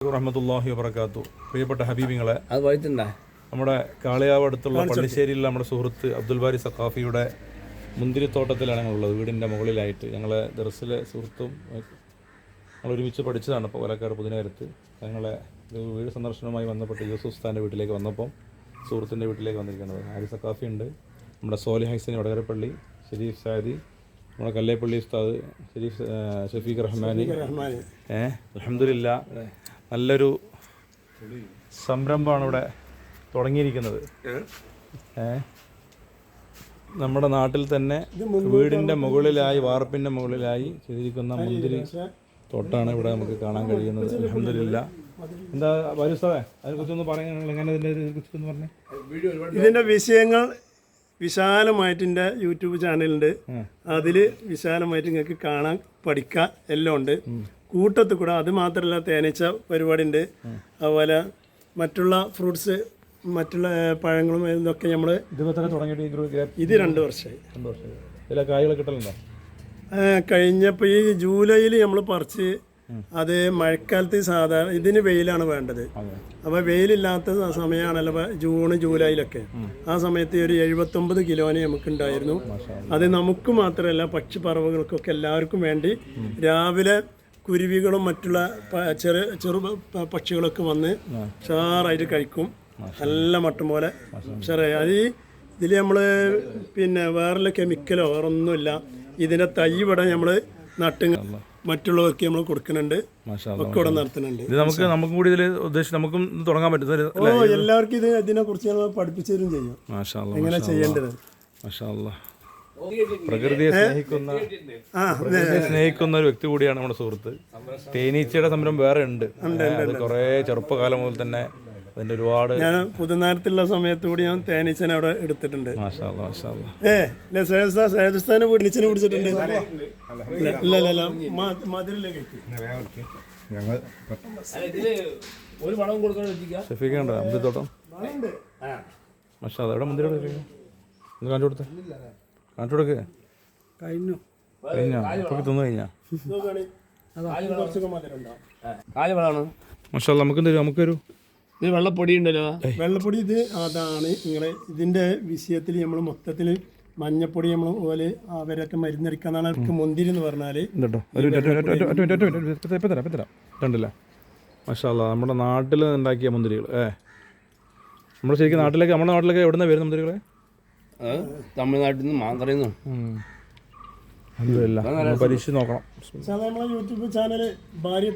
റഹ്മത്തുള്ളാഹി വബറകാതുഹു. പ്രിയപ്പെട്ട ഹബീബിങ്ങളെ, നമ്മുടെ കാളിയാവ് അടുത്തുള്ള പള്ളിശ്ശേരിയിലുള്ള നമ്മുടെ സുഹൃത്ത് അബ്ദുൽ ബാരി സഖാഫിയുടെ മുന്തിരിത്തോട്ടത്തിലാണ് ഞങ്ങളുള്ളത്. വീടിൻ്റെ മുകളിലായിട്ട് ഞങ്ങളെ ദർസിലെ സുഹൃത്തും ഞങ്ങൾ ഒരുമിച്ച് പഠിച്ചതാണ്. ഇപ്പോൾ പാലക്കാട് പുതിനകരത്ത് ഞങ്ങളെ വീട് സന്ദർശനവുമായി ബന്ധപ്പെട്ട് യൂസുഫ് ഉസ്താദിൻ്റെ വീട്ടിലേക്ക് വന്നപ്പം സുഹൃത്തിൻ്റെ വീട്ടിലേക്ക് വന്നിരിക്കുന്നത്. ഹാരി സഖാഫി ഉണ്ട്, നമ്മുടെ സോലിഹ് ഹൈസനി വടകരപ്പള്ളി, ഷെരീഫ് സാദി, നമ്മുടെ കല്ലേപ്പള്ളി ഉസ്താദ്, ഷഫീഖ് റഹ്മാനി. അൽഹംദുലില്ലാ നല്ലൊരു സംരംഭമാണ് ഇവിടെ തുടങ്ങിയിരിക്കുന്നത്. നമ്മുടെ നാട്ടിൽ തന്നെ വീടിൻ്റെ മുകളിലായി, വാർപ്പിൻ്റെ മുകളിലായി ചെയ്തിരിക്കുന്ന മുന്തിരി തോട്ടാണ് ഇവിടെ നമുക്ക് കാണാൻ കഴിയുന്നത്. അൽഹംദുലില്ലാ. എന്താ ബാലുസ്താദേ, അതിനെക്കുറിച്ചൊന്ന് പറയാൻ, എങ്ങനെ ഇതിനെക്കുറിച്ചൊന്ന് പറഞ്ഞേ. ഇതിൻ്റെ വിഷയങ്ങൾ വിശാലമായിട്ട് എൻ്റെ യൂട്യൂബ് ചാനലുണ്ട്. അതിൽ വിശാലമായിട്ട് നിങ്ങൾക്ക് കാണാൻ, പഠിക്കാൻ എല്ലാം ഉണ്ട്. കൂട്ടത്തിൽ കൂടെ അത് മാത്രമല്ല, തേനീച്ച പരിപാടി ഉണ്ട്. അതുപോലെ മറ്റുള്ള ഫ്രൂട്ട്സ്, മറ്റുള്ള പഴങ്ങളും ഇതൊക്കെ നമ്മൾ ഇത് 2 വർഷമായി. കഴിഞ്ഞപ്പോൾ ഈ ജൂലൈയിൽ നമ്മൾ പറിച്ച്, അത് മഴക്കാലത്ത് സാധാരണ ഇതിന് വെയിലാണ് വേണ്ടത്. അപ്പോൾ വെയിലില്ലാത്ത സമയമാണല്ലോ ജൂൺ ജൂലൈയിലൊക്കെ. ആ സമയത്ത് ഒരു 79 കിലോന് നമുക്കുണ്ടായിരുന്നു. അത് നമുക്ക് മാത്രമല്ല, പക്ഷിപ്പറവകൾക്കൊക്കെ എല്ലാവർക്കും വേണ്ടി രാവിലെ കുരുവികളും മറ്റുള്ള ചെറു പക്ഷികളൊക്കെ വന്ന് ഉഷാറായിട്ട് കഴിക്കും. നല്ല മട്ടം പോലെ ഉഷാറായി. അത് ഇതിൽ നമ്മൾ പിന്നെ വേറെ കെമിക്കലോ വേറെ ഒന്നുമില്ല. ഇതിൻ്റെ തൈ ഇവിടെ നമ്മൾ നട്ട് മറ്റുള്ളവർക്ക് നമ്മൾ കൊടുക്കുന്നുണ്ട്, ഒക്കെ ഇവിടെ നടത്തുന്നുണ്ട്. നമുക്കും കൂടി ഇതിൽ ഉദ്ദേശിച്ച് നമുക്കും തുടങ്ങാൻ പറ്റും. എല്ലാവർക്കും ഇതിനെ കുറിച്ച് നമ്മൾ പഠിപ്പിച്ചു തരും ചെയ്യും, എങ്ങനെ ചെയ്യേണ്ടത്. പ്രകൃതിയെ സ്നേഹിക്കുന്ന ഒരു വ്യക്തി കൂടിയാണ് നമ്മുടെ സുഹൃത്ത്. തേനീച്ചയുടെ സംരംഭം വേറെ ഉണ്ട്. അത് കുറേ ചെറുപ്പകാലം മുതൽ തന്നെ അതിന്റെ ഒരുപാട്. ഞാൻ പുതുനാരത്തിലുള്ള സമയത്ത് കൂടി ഞാൻ തേനീച്ചനെ അവിടെ എടുത്തിട്ടുണ്ട്. സേജസ്ഥാനെ വീടിനെ പിടിച്ചിട്ടുണ്ട്. ഷഫീഖുണ്ടോ മുന്തിരിത്തോട്ടം? മാഷാ അല്ലാ. എവിടെ മുന്തിരി കാണിച്ചു കൊടുത്തേ, കാണിച്ചു കൊടുക്ക്. കഴിഞ്ഞോ തിന്നു കഴിഞ്ഞാ? മാഷാ അല്ലാ. നമുക്ക് തരൂ, നമുക്ക് തരൂ. ഇത് വെള്ളപ്പൊടി ഉണ്ടല്ലോ, വെള്ളപ്പൊടി. ഇത് അതാണ് നിങ്ങളെ ഇതിൻ്റെ വിഷയത്തിൽ നമ്മൾ മൊത്തത്തിൽ മഞ്ഞപ്പൊടി നമ്മൾ പോലെ അവരൊക്കെ മരുന്നടിക്കാന്നാണ് അവർക്ക് മുന്തിരി എന്ന് പറഞ്ഞാൽ. കണ്ടില്ല? മാഷാ അല്ലാ. നമ്മുടെ നാട്ടിൽ ഉണ്ടാക്കിയ മുന്തിരികൾ. നമ്മൾ ശരിക്കും നാട്ടിലേക്ക്, നമ്മുടെ നാട്ടിലേക്ക് എവിടെ നിന്നാണ് വരുന്ന മുന്തിരികളെ? തമിഴ്നാട്ടിൽ നിന്ന്, മാന്ത്രയിൽ നിന്നും. പരീക്ഷിച്ച് നോക്കണം. നമ്മളെ യൂട്യൂബ് ചാനൽ ഭാര്യ